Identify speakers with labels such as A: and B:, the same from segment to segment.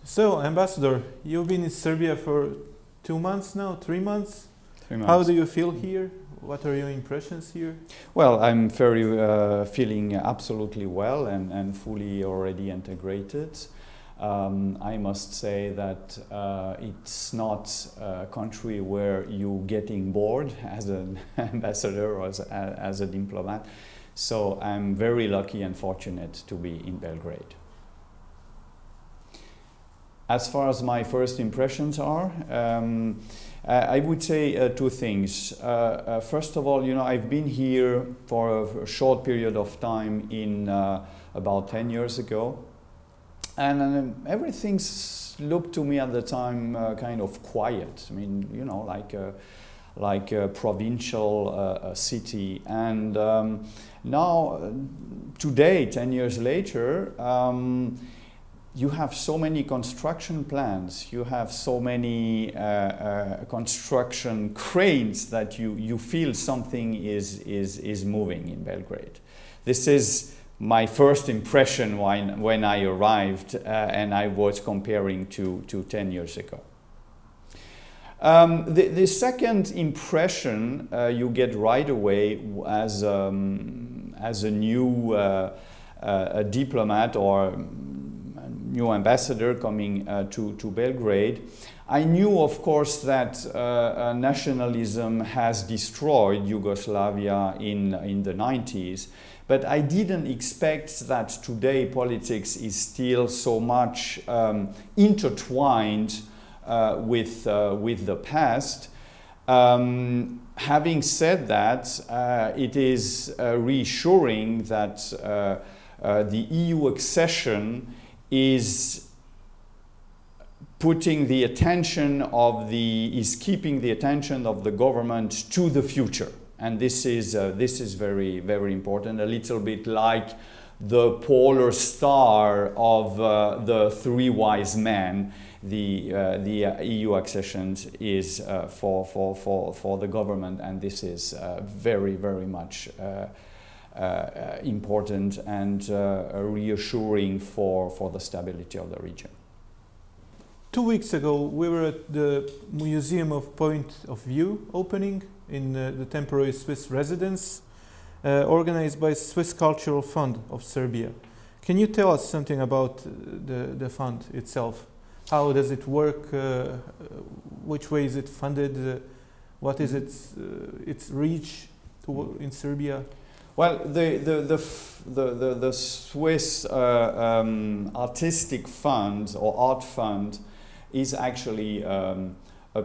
A: So, Ambassador, you've been in Serbia for 2 months now, 3 months?
B: 3 months.
A: How do you feel here? What are your impressions here?
B: Well, I'm feeling absolutely well and fully already integrated. I must say that it's not a country where you're getting bored as an ambassador or as a diplomat. So I'm very lucky and fortunate to be in Belgrade. As far as my first impressions are, I would say 2 things. First of all, I've been here for a short period of time in about 10 years ago. And everything looked to me at the time kind of quiet. I mean, like a provincial city. And now, today, 10 years later, you have so many construction plans, you have so many construction cranes that you feel something is moving in Belgrade. This is my first impression when I arrived and I was comparing to 10 years ago. The second impression you get right away as a new diplomat or new ambassador coming to Belgrade. I knew, of course, that nationalism has destroyed Yugoslavia in the 90s, but I didn't expect that today politics is still so much intertwined with the past. Having said that, it is reassuring that the EU accession is keeping the attention of the government to the future, and this is very, very important. A little bit like the polar star of the 3 wise men. The EU accession is for the government, and this is very, very much important and reassuring for the stability of the region.
A: 2 weeks ago, we were at the Museum of Point of View opening in the temporary Swiss residence organized by Swiss Cultural Fund of Serbia. Can you tell us something about the fund itself? How does it work? Which way is it funded? What is its reach in Serbia?
B: Well, the Swiss Artistic Fund or Art Fund is actually a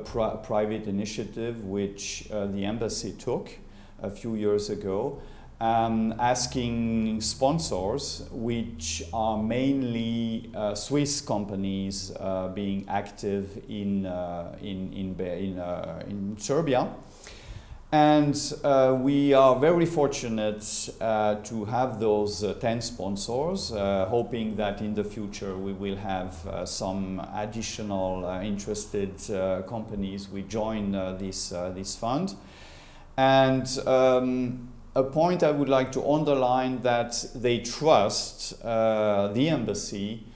B: private initiative which the embassy took a few years ago, asking sponsors, which are mainly Swiss companies being active in Serbia. And we are very fortunate to have those 10 sponsors, hoping that in the future we will have some additional interested companies we join this fund. And a point I would like to underline, that they trust the embassy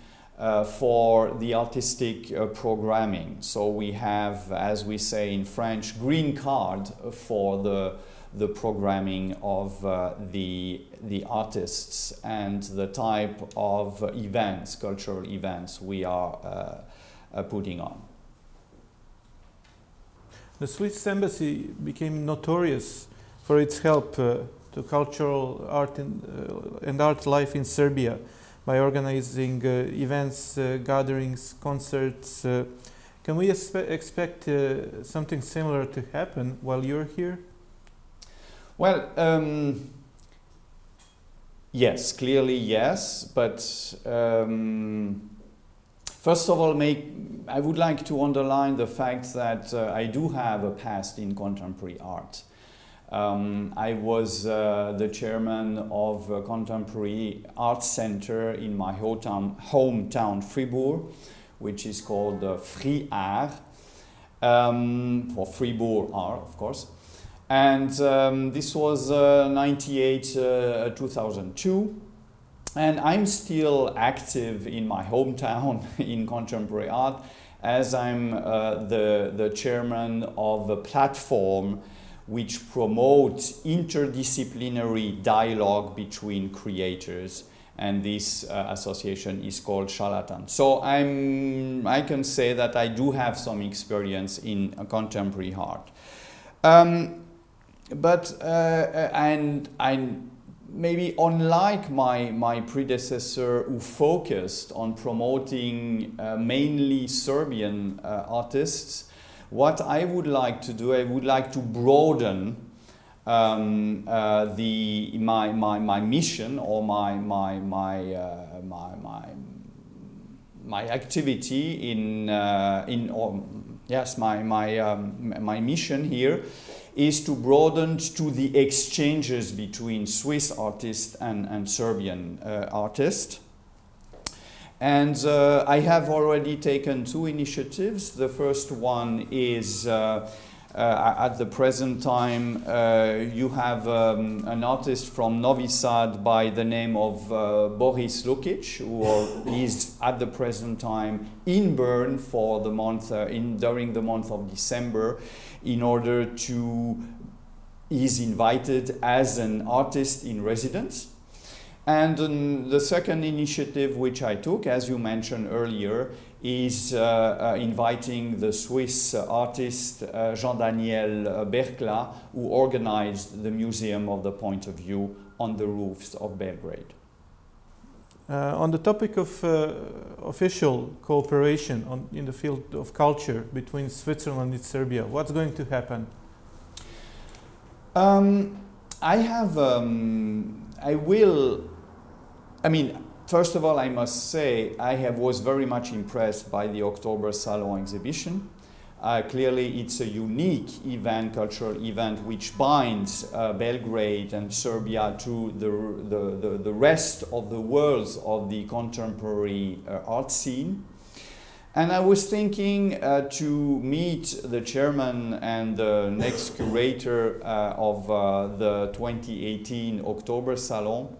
B: for the artistic programming. So we have, as we say in French, green card for the programming of the artists and the type of events, cultural events we are putting on.
A: The Swiss embassy became notorious for its help to cultural art and art life in Serbia, by organizing events, gatherings, concerts. Can we expect something similar to happen while you're here?
B: Well, yes, clearly yes, but first of all, I would like to underline the fact that I do have a past in contemporary art. I was the chairman of a contemporary art center in my hometown Fribourg, which is called Free Art, for Fribourg Art, of course. And this was 98-2002. And I'm still active in my hometown in contemporary art, as I'm the chairman of a platform which promotes interdisciplinary dialogue between creators, and this association is called Charlatan. So I can say that I do have some experience in contemporary art. Maybe unlike my predecessor, who focused on promoting mainly Serbian artists, what I would like to do, I would like to broaden my mission, or my activity my mission here is to broaden to the exchanges between Swiss artists and Serbian artists. And I have already taken 2 initiatives. The first one is at the present time you have an artist from Novi Sad by the name of Boris Lukic, who is at the present time in Bern for the month during the month of December, in order to, he's invited as an artist in residence. And the second initiative which I took, as you mentioned earlier, is inviting the Swiss artist Jean-Daniel Berkla, who organized the Museum of the Point of View on the roofs of Belgrade.
A: On the topic of official cooperation in the field of culture between Switzerland and Serbia, what's going to happen?
B: First of all, I must say was very much impressed by the October Salon exhibition. Clearly, it's a unique event, cultural event, which binds Belgrade and Serbia to the rest of the world of the contemporary art scene. And I was thinking to meet the chairman and the next curator of the 2018 October Salon,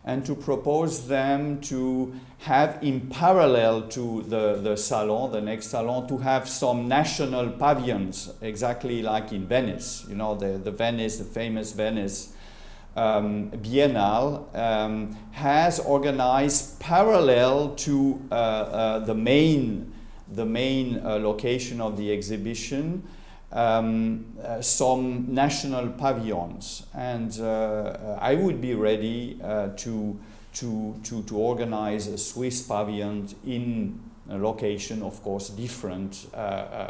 B: and to propose them to have, in parallel to the salon, the next salon, to have some national pavilions, exactly like in Venice. You know, the famous Venice Biennale has organized parallel to the main location of the exhibition, some national pavilions, and I would be ready to organize a Swiss pavilion in a location, of course, different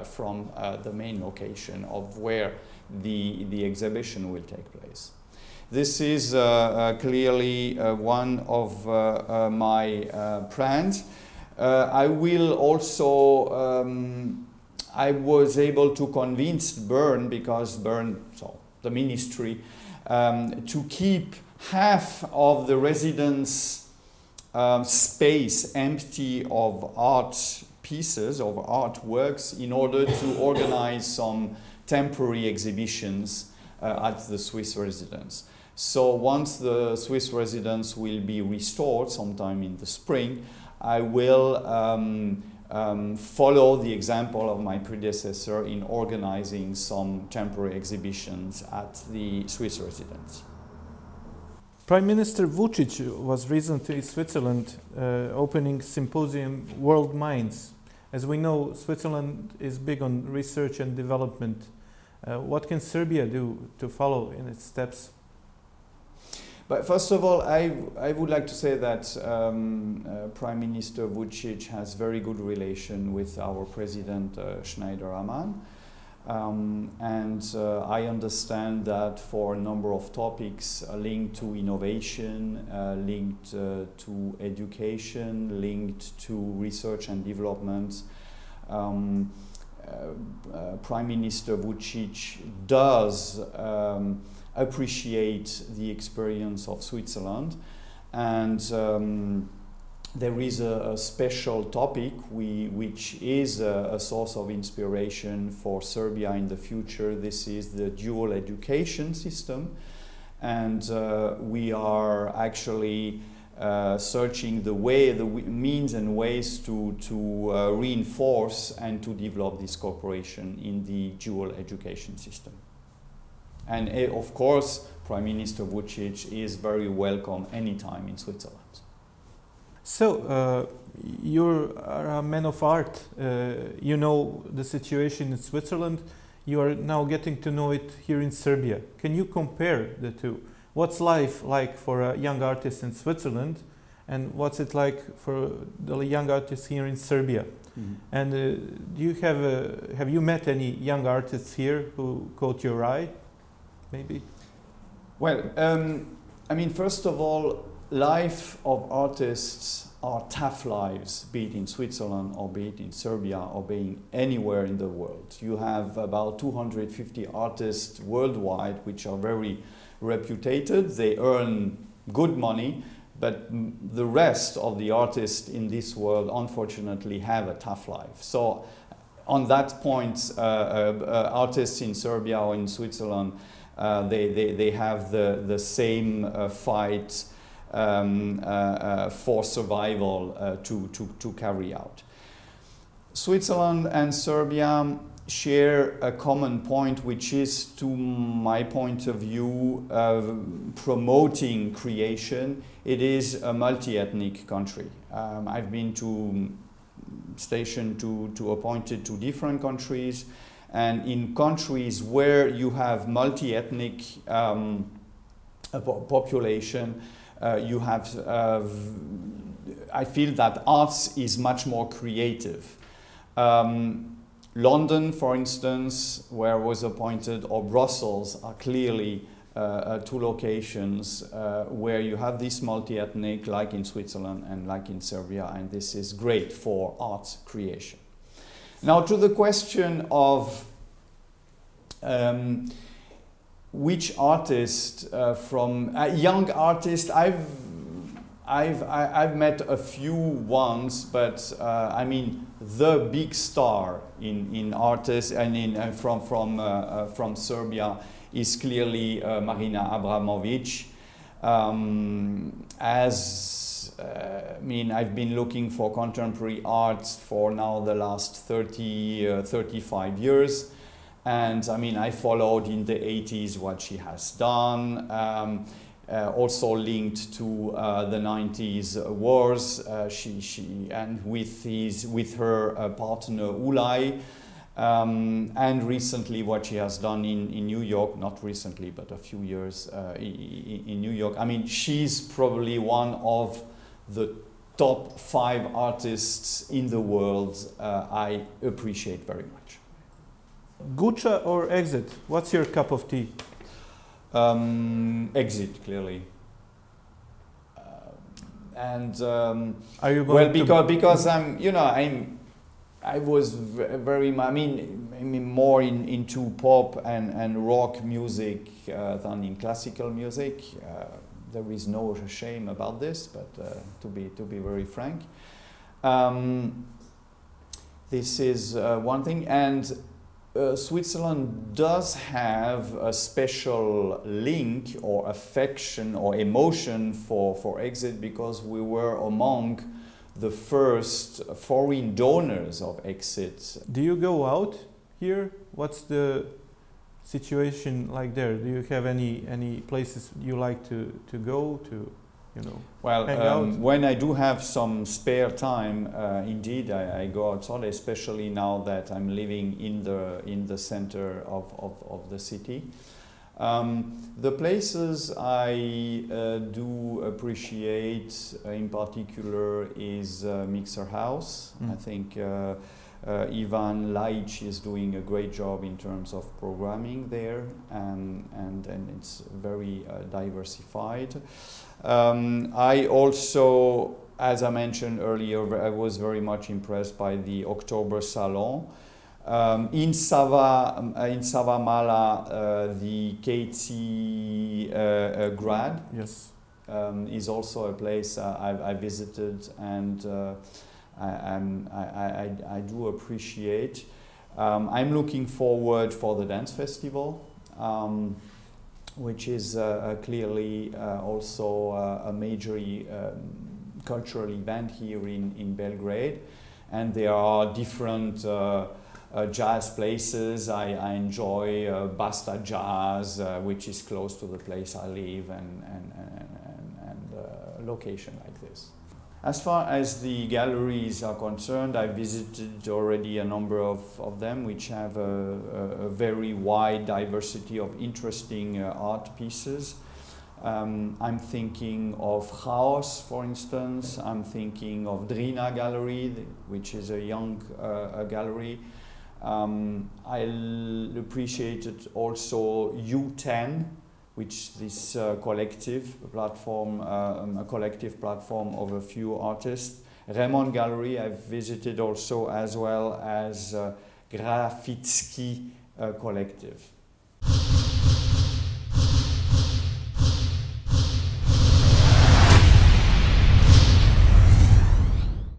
B: from the main location of where the exhibition will take place. This is clearly one of my plans. I will also I was able to convince Bern, because Bern, so the ministry, to keep half of the residence space empty of art pieces, of artworks, in order to organize some temporary exhibitions at the Swiss residence. So once the Swiss residence will be restored sometime in the spring, I will follow the example of my predecessor in organizing some temporary exhibitions at the Swiss residence.
A: Prime Minister Vučić was recently in Switzerland opening symposium World Minds. As we know, Switzerland is big on research and development. What can Serbia do to follow in its steps?
B: But first of all, I would like to say that Prime Minister Vučić has very good relation with our President Schneider-Amann. And I understand that for a number of topics linked to innovation, linked to education, linked to research and development, Prime Minister Vučić does appreciate the experience of Switzerland, and there is a special topic which is a source of inspiration for Serbia in the future. This is the dual education system, and we are actually searching the means and ways to reinforce and to develop this cooperation in the dual education system. And of course, Prime Minister Vučić is very welcome anytime in Switzerland.
A: So, you're a man of art. You know the situation in Switzerland. You are now getting to know it here in Serbia. Can you compare the two? What's life like for a young artist in Switzerland, and what's it like for the young artists here in Serbia? Mm-hmm. And do you have you met any young artists here who caught your eye? Maybe.
B: Well, I mean, first of all, life of artists are tough lives, be it in Switzerland or be it in Serbia or being anywhere in the world. You have about 250 artists worldwide which are very reputed. They earn good money, but the rest of the artists in this world unfortunately have a tough life. So on that point, artists in Serbia or in Switzerland, they have the same fight for survival to carry out. Switzerland and Serbia share a common point, which is, to my point of view, promoting creation. It is a multi-ethnic country. I've been stationed to appointed to different countries, and in countries where you have multi-ethnic population, you have, I feel that arts is much more creative. London, for instance, where I was appointed, or Brussels, are clearly two locations where you have this multi-ethnic, like in Switzerland and like in Serbia, and this is great for art creation. Now, to the question of which artist from a young artist, I've met a few once, but I mean the big star in artists and from Serbia is clearly Marina Abramović. I mean, I've been looking for contemporary art for now the last 35 years. And I mean, I followed in the 80s what she has done, also linked to the 90s wars. And with her partner Ulay, and recently what she has done in New York, not recently, but a few years in New York. I mean, she's probably one of the top 5 artists in the world I appreciate very much.
A: Guča or Exit? What's your cup of tea?
B: Exit, clearly.
A: Are you going
B: because I'm, you know, I was very, I mean more into pop and rock music than in classical music. There is no shame about this, but to be very frank, this is one thing. And Switzerland does have a special link or affection or emotion for Exit, because we were among the first foreign donors of Exit.
A: Do you go out here? What's the situation like there? Do you have any places you like to go to, you know,
B: well,
A: hang out?
B: When I do have some spare time, indeed I go outside, especially now that I'm living in the center of the city. The places I do appreciate in particular is Mixer House. I think Ivan Laic is doing a great job in terms of programming there, and it's very diversified. I also, as I mentioned earlier, I was very much impressed by the October Salon. In Savamala, the KT Grad,
A: yes,
B: is also a place I visited, and I do appreciate. I'm looking forward for the dance festival. which is clearly also a major cultural event here in Belgrade. And there are different jazz places. I enjoy Basta Jazz, which is close to the place I live, and a location like this. As far as the galleries are concerned, I visited already a number of them, which have a very wide diversity of interesting art pieces. I'm thinking of Chaos, for instance. I'm thinking of Drina Gallery, which is a young gallery. I appreciated also U10, which this collective platform, a collective platform of a few artists. Remon Gallery I've visited also, as well as Grafitsky collective.